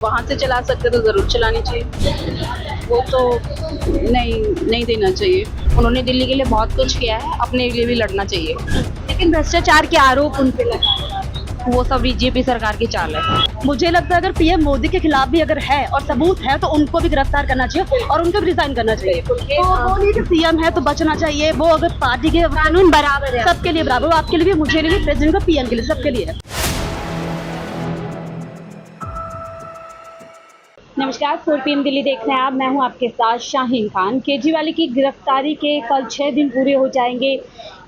वहाँ से चला सकते तो ज़रूर चलानी चाहिए, वो तो नहीं देना चाहिए। उन्होंने दिल्ली के लिए बहुत कुछ किया है, अपने लिए भी लड़ना चाहिए। लेकिन भ्रष्टाचार के आरोप उन पे लगा है। वो सब बीजेपी सरकार की चाल है। मुझे लगता है अगर पीएम मोदी के खिलाफ भी अगर है और सबूत है तो उनको भी गिरफ्तार करना चाहिए और उनको भी रिजाइन करना चाहिए। तो वो नहीं कि पीएम है तो बचना चाहिए, वो अगर पार्टी के कानून बराबर है, सबके लिए बराबर, वो आपके लिए भी, मुझे लिए भी, प्रेसिडेंट का, पीएम के लिए, सबके लिए है। नमस्कार, 4 PM दिल्ली देख रहे हैं आप, मैं हूं आपके साथ शाहीन खान। केजरीवाल की गिरफ्तारी के कल 6 दिन पूरे हो जाएंगे।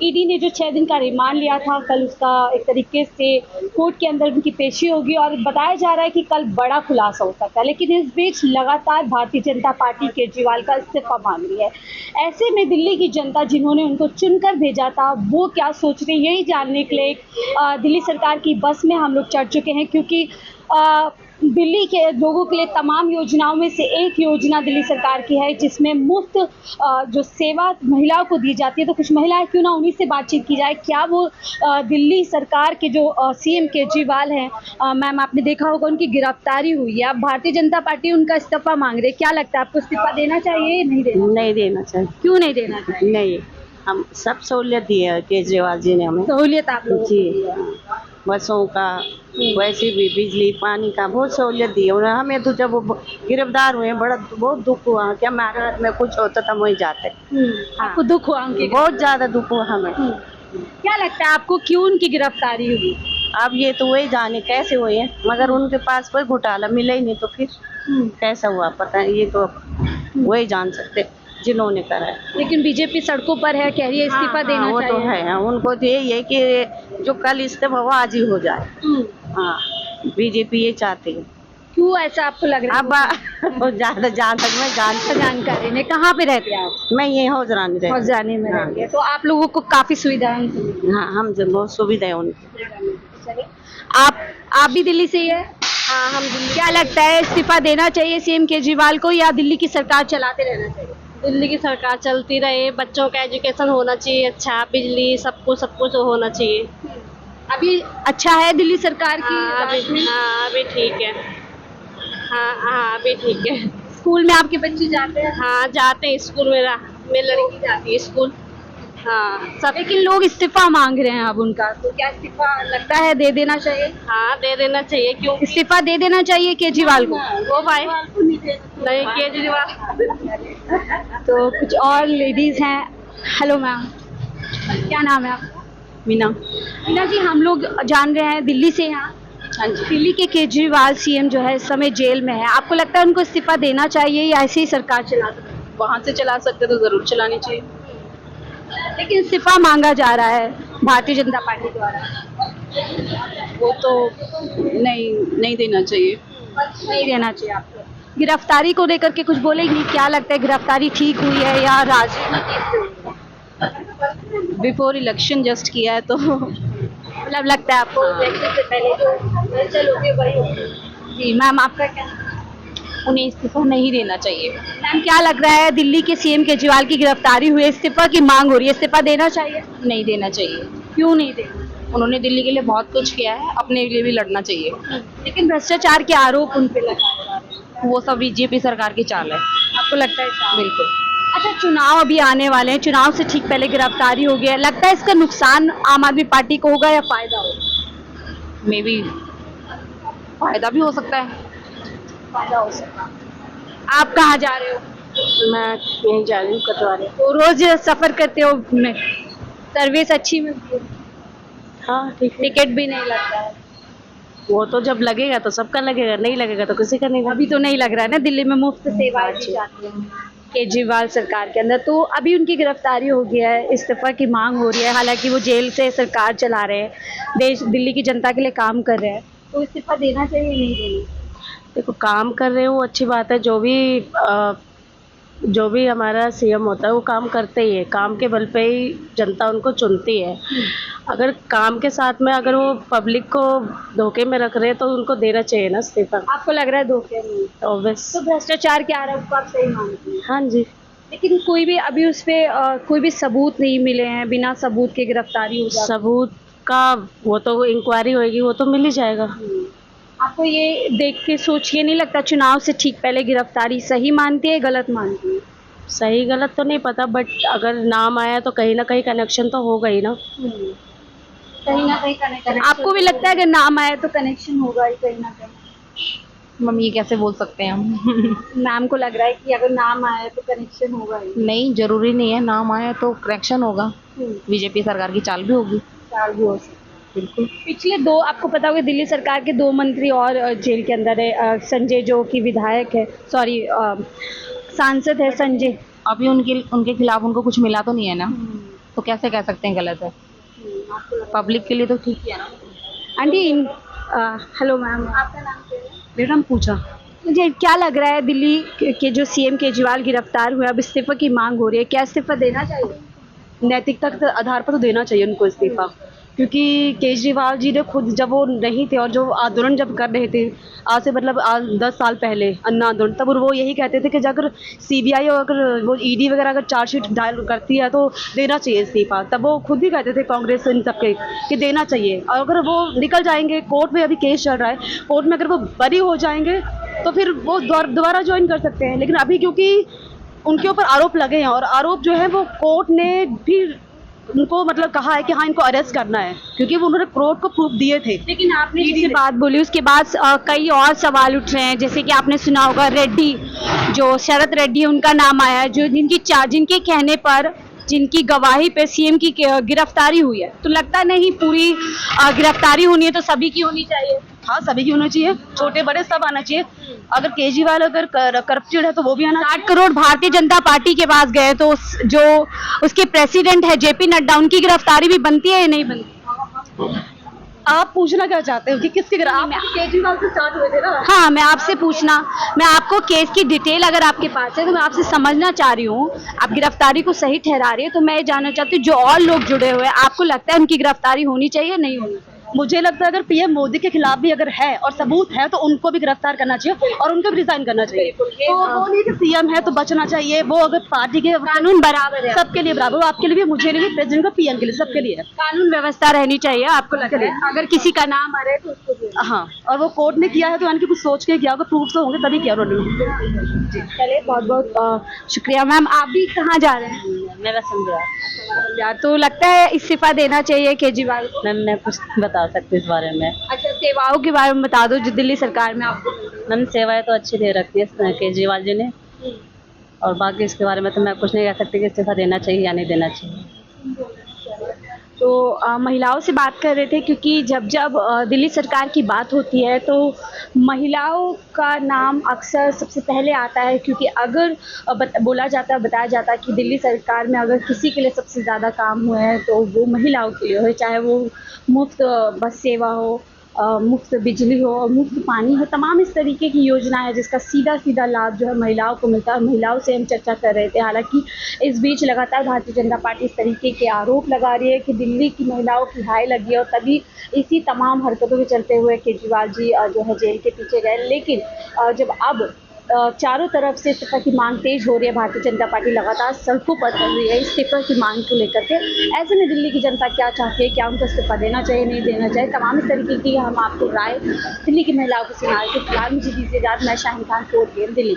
ईडी ने जो 6 दिन का रिमांड लिया था, कल उसका एक तरीके से कोर्ट के अंदर उनकी पेशी होगी और बताया जा रहा है कि कल बड़ा खुलासा हो सकता है। लेकिन इस बीच लगातार भारतीय जनता पार्टी केजरीवाल का इस्तीफा मांग रही है। ऐसे में दिल्ली की जनता जिन्होंने उनको चुनकर भेजा था, वो क्या सोच रही है, यही जानने के लिए दिल्ली सरकार की बस में हम लोग चढ़ चुके हैं, क्योंकि दिल्ली के लोगों के लिए तमाम योजनाओं में से एक योजना दिल्ली सरकार की है जिसमें मुफ्त जो सेवा महिलाओं को दी जाती है। तो कुछ महिलाएं क्यों ना, उन्हीं से बातचीत की जाए। क्या वो दिल्ली सरकार के जो सीएम केजरीवाल हैं, मैम आपने देखा होगा उनकी गिरफ्तारी हुई है, अब भारतीय जनता पार्टी उनका इस्तीफा मांग रही है, क्या लगता है आपको इस्तीफा देना चाहिए या नहीं देना? नहीं देना चाहिए। क्यों नहीं देना चाहिए? नहीं, हम सब सहूलियत दी है केजरीवाल जी ने हमें। सहूलियत आप लोगों को जी, दी है। बसों का, वैसे भी बिजली पानी का बहुत सहूलियत दी है। और हमें तो जब वो गिरफ्तार हुए बहुत दुख हुआ कि हमारे हाथ में कुछ होता था वहीं जाते। आपको दुख हुआ उनकी? बहुत ज्यादा दुख हुआ हमें। क्या लगता है आपको क्यों उनकी गिरफ्तारी हुई? अब ये तो वही जाने कैसे हुए हैं, मगर उनके पास कोई घोटाला मिला ही नहीं, तो फिर कैसा हुआ पता है, ये तो वही जान सकते जिन्होंने करा है। लेकिन बीजेपी सड़कों पर है, कह रही है इस्तीफा देना वो चाहिए। तो है, उनको तो यही है कि जो कल इस्तीफा वो आज ही हो जाए। हाँ, बीजेपी ये चाहती है। क्यों ऐसा आपको लग रहा है? अब वो ज्यादा जहाँ तक मैं जानकारी नहीं। कहाँ पे रहते हैं आप? मैं ये हौजरानी रहती हूँ। हौजरानी में रहती है, तो आप लोगों को काफी सुविधाएं। हाँ, हम जब बहुत सुविधा है उनकी। आप भी दिल्ली से ही है? हाँ, हम दिल्ली। क्या लगता है इस्तीफा देना चाहिए सीएम केजरीवाल को या दिल्ली की सरकार चलाते रहना चाहिए? दिल्ली की सरकार चलती रहे, बच्चों का एजुकेशन होना चाहिए अच्छा, बिजली सब कुछ होना चाहिए। अभी अच्छा है दिल्ली सरकार की? हाँ, अभी ठीक है। हाँ, अभी ठीक है। स्कूल में आपके बच्चे जाते हैं? हाँ, जाते हैं स्कूल, मेरी लड़की जाती है स्कूल। हाँ, सब। लेकिन लोग इस्तीफा मांग रहे हैं अब उनका, तो क्या इस्तीफा लगता है दे देना चाहिए? हाँ, दे देना चाहिए। क्यों इस्तीफा दे देना चाहिए केजरीवाल को? वो भाई नहीं, केजरीवाल। तो कुछ और लेडीज हैं। हेलो मैम, क्या नाम है आपका? मीना। मीना जी, हम लोग जान रहे हैं दिल्ली से हैं। हाँ जी। दिल्ली के केजरीवाल सीएम जो है इस समय जेल में है, आपको लगता है उनको इस्तीफा देना चाहिए या ऐसे ही सरकार चला सकती है? वहाँ से चला सकते तो जरूर चलानी चाहिए। लेकिन इस्तीफा मांगा जा रहा है भारतीय जनता पार्टी द्वारा। वो तो नहीं देना चाहिए। नहीं देना चाहिए आपको। गिरफ्तारी को लेकर के कुछ बोलेगी? क्या लगता है गिरफ्तारी ठीक हुई है या राजनीति? बिफोर इलेक्शन जस्ट किया है तो मतलब लगता है आपको इलेक्शन से पहले जो हलचल होगी वही होगी? जी मैम, आपका क्या? उन्हें इस्तीफा नहीं देना चाहिए। मैम, क्या लग रहा है दिल्ली के सीएम केजरीवाल की गिरफ्तारी हुई है, इस्तीफा की मांग हो रही है, इस्तीफा देना चाहिए? नहीं देना चाहिए। क्यों नहीं देना? उन्होंने दिल्ली के लिए बहुत कुछ किया है, अपने लिए भी लड़ना चाहिए। लेकिन भ्रष्टाचार के आरोप उन पे लगाए जा रहे हैं। वो सब बीजेपी सरकार की चाल है। आपको लगता है ऐसा? बिल्कुल। अच्छा, चुनाव अभी आने वाले हैं, चुनाव से ठीक पहले गिरफ्तारी हो गया, लगता है इसका नुकसान आम आदमी पार्टी को होगा या फायदा होगा? मे बी फायदा भी हो सकता है। फायदा हो सकता है। आप कहाँ जा रहे हो? मैं यहीं जा रही हूँ कटवारे। तो रोज सफर करते हो? सर्विस अच्छी मिलती है? हाँ, ठीक है। टिकट भी नहीं लगता है? वो तो जब लगेगा तो सबका लगेगा, नहीं लगेगा तो किसी का नहीं। अभी तो नहीं लग रहा है ना, दिल्ली में मुफ्त सेवाएं दी जाती हैं केजरीवाल सरकार के अंदर। तो अभी उनकी गिरफ्तारी हो गया है, इस्तीफा की मांग हो रही है, हालांकि वो जेल से सरकार चला रहे हैं, दिल्ली की जनता के लिए काम कर रहे हैं, तो इस्तीफा देना चाहिए नहीं देना? देखो, काम कर रहे हो अच्छी बात है। जो भी हमारा सीएम होता है वो काम करते ही है, काम के बल पे ही जनता उनको चुनती है। अगर काम के साथ में अगर वो पब्लिक को धोखे में रख रहे हैं तो उनको देना चाहिए ना इस्तीफा। आपको लग रहा है धोखे में? ऑब्वियस। तो भ्रष्टाचार के आरोप को आप सही मानते हैं? हाँ जी। लेकिन कोई भी अभी उस पे कोई भी सबूत नहीं मिले हैं, बिना सबूत के गिरफ्तारी हो जाती है। सबूत का वो तो इंक्वायरी होगी, वो तो मिल ही जाएगा। आपको ये देख के सोच ये नहीं लगता चुनाव से ठीक पहले गिरफ्तारी सही मानती है गलत मानती है? सही गलत तो नहीं पता, बट अगर नाम आया तो कहीं ना कहीं कनेक्शन तो होगा ही ना। कहीं ना कहीं कनेक्शन आपको भी लगता है अगर नाम आया तो कनेक्शन होगा ही कहीं ना कहीं? मम्मी ये कैसे बोल सकते हैं हम? मैम को लग रहा है कि अगर नाम आया तो कनेक्शन होगा ही। नहीं, जरूरी नहीं है नाम आया तो करेक्शन होगा। बीजेपी सरकार की चाल भी होगी। चाल भी हो सकती है। बिल्कुल। पिछले दो आपको पता होगा दिल्ली सरकार के 2 मंत्री और जेल के अंदर है। संजय जो कि विधायक है, सॉरी सांसद है संजय। अभी उनके खिलाफ उनको कुछ मिला तो नहीं है ना, तो कैसे कह सकते हैं गलत है? पब्लिक के लिए तो ठीक ही है ना। आंटी हेलो मैम, आपका नाम क्या है? मेरा नाम पूछा। मुझे क्या लग रहा है दिल्ली के जो सीएम केजरीवाल गिरफ्तार हुए, अब इस्तीफा की मांग हो रही है, क्या इस्तीफा देना चाहिए? नैतिकता के आधार पर तो देना चाहिए उनको इस्तीफा, क्योंकि केजरीवाल जी ने खुद जब वो नहीं थे और जो आंदोलन जब कर रहे थे आज से मतलब 10 साल पहले अन्ना आंदोलन, तब वो यही कहते थे कि अगर सीबीआई और अगर वो ईडी वगैरह अगर चार्जशीट दायर करती है तो देना चाहिए इस्तीफा। तब वो खुद भी कहते थे कांग्रेस इन सबके कि देना चाहिए, और अगर वो निकल जाएंगे कोर्ट में, अभी केस चल रहा है कोर्ट में, अगर वो बरी हो जाएंगे तो फिर वो दोबारा ज्वाइन कर सकते हैं। लेकिन अभी क्योंकि उनके ऊपर आरोप लगे हैं और आरोप जो है वो कोर्ट ने भी उनको मतलब कहा है कि हाँ इनको अरेस्ट करना है, क्योंकि वो उन्होंने कोर्ट को प्रूफ दिए थे। लेकिन आपने जैसे बात बोली उसके बाद कई और सवाल उठ रहे हैं, जैसे कि आपने सुना होगा रेड्डी, जो शरद रेड्डी उनका नाम आया है, जो जिनके कहने पर जिनकी गवाही पे सीएम की गिरफ्तारी हुई है। तो लगता नहीं पूरी गिरफ्तारी होनी है तो सभी की होनी चाहिए? हाँ सभी की होना चाहिए, छोटे बड़े सब आना चाहिए। अगर केजरीवाल अगर करप्टेड है तो वो भी आना। 60 करोड़ भारतीय जनता पार्टी के पास गए तो जो उसके प्रेसिडेंट है जेपी नड्डा, उनकी गिरफ्तारी भी बनती है या नहीं बनती? आप पूछना क्या चाहते हो कि किसकी केजरीवाल से स्टार्ट हुए थे ना? हाँ, मैं आपसे पूछना, मैं आपको केस की डिटेल अगर आपके पास है तो मैं आपसे समझना चाह रही हूँ। आप गिरफ्तारी को सही ठहरा रही है तो मैं ये जानना चाहती हूँ जो और लोग जुड़े हुए हैं, आपको लगता है उनकी गिरफ्तारी होनी चाहिए नहीं होनी चाहिए? मुझे लगता है अगर पीएम मोदी के खिलाफ भी अगर है और सबूत है तो उनको भी गिरफ्तार करना चाहिए और उनको भी रिजाइन करना चाहिए। तो वो नहीं कि सीएम है तो बचना चाहिए, वो अगर पार्टी के कानून बराबर है, सबके लिए बराबर, वो आपके लिए भी, मुझे लिए, प्रेसिडेंट को, पीएम के लिए, सबके लिए कानून व्यवस्था रहनी चाहिए। आपको लगता है अगर किसी का नाम आ रहा है तो उसको भी? हाँ, और वो कोर्ट ने किया है तो यानी कि कुछ सोच के किया होगा, प्रूफ तो होंगे तभी किया उन्होंने। चलिए बहुत बहुत शुक्रिया मैम। आप भी कहाँ जा रहे हैं? मेरा समझा यार, तो लगता है इस्तीफा देना चाहिए केजरीवाल को? मैम मैं कुछ बता सकती हूँ इस बारे में। अच्छा, सेवाओं के बारे में बता दो जो दिल्ली सरकार में आपको। मैम सेवाएं तो अच्छी दे रखी है केजरीवाल जी ने, और बाकी इसके बारे में तो मैं कुछ नहीं कह सकती कि इस्तीफा देना चाहिए या नहीं देना चाहिए। तो महिलाओं से बात कर रहे थे, क्योंकि जब दिल्ली सरकार की बात होती है तो महिलाओं का नाम अक्सर सबसे पहले आता है, क्योंकि अगर बताया जाता है कि दिल्ली सरकार में अगर किसी के लिए सबसे ज़्यादा काम हुए हैं तो वो महिलाओं के लिए हो, चाहे वो मुफ्त बस सेवा हो, मुफ्त बिजली हो, मुफ्त पानी हो, तमाम इस तरीके की योजना है जिसका सीधा लाभ जो है महिलाओं को मिलता है। महिलाओं से हम चर्चा कर रहे थे। हालांकि इस बीच लगातार भारतीय जनता पार्टी इस तरीके के आरोप लगा रही है कि दिल्ली की महिलाओं की हाय लगी है, और तभी इसी तमाम हरकतों के चलते हुए केजरीवाल जी जो है जेल के पीछे गए। लेकिन जब अब चारों तरफ से इस्तीफा की मांग तेज हो रही है, भारतीय जनता पार्टी लगातार सड़कों पर चल रही है इस्तीफा की मांग को लेकर के, ऐसे में दिल्ली की जनता क्या चाहती है, क्या उनको इस्तीफा देना चाहिए नहीं देना चाहिए, तमाम इस तरीके की हम आपको राय दिल्ली की महिलाओं को सुना रहे थे। फिलहाल मुझे दीजिए इजाज़त, मैं शाहीन खान, 4PM दिल्ली।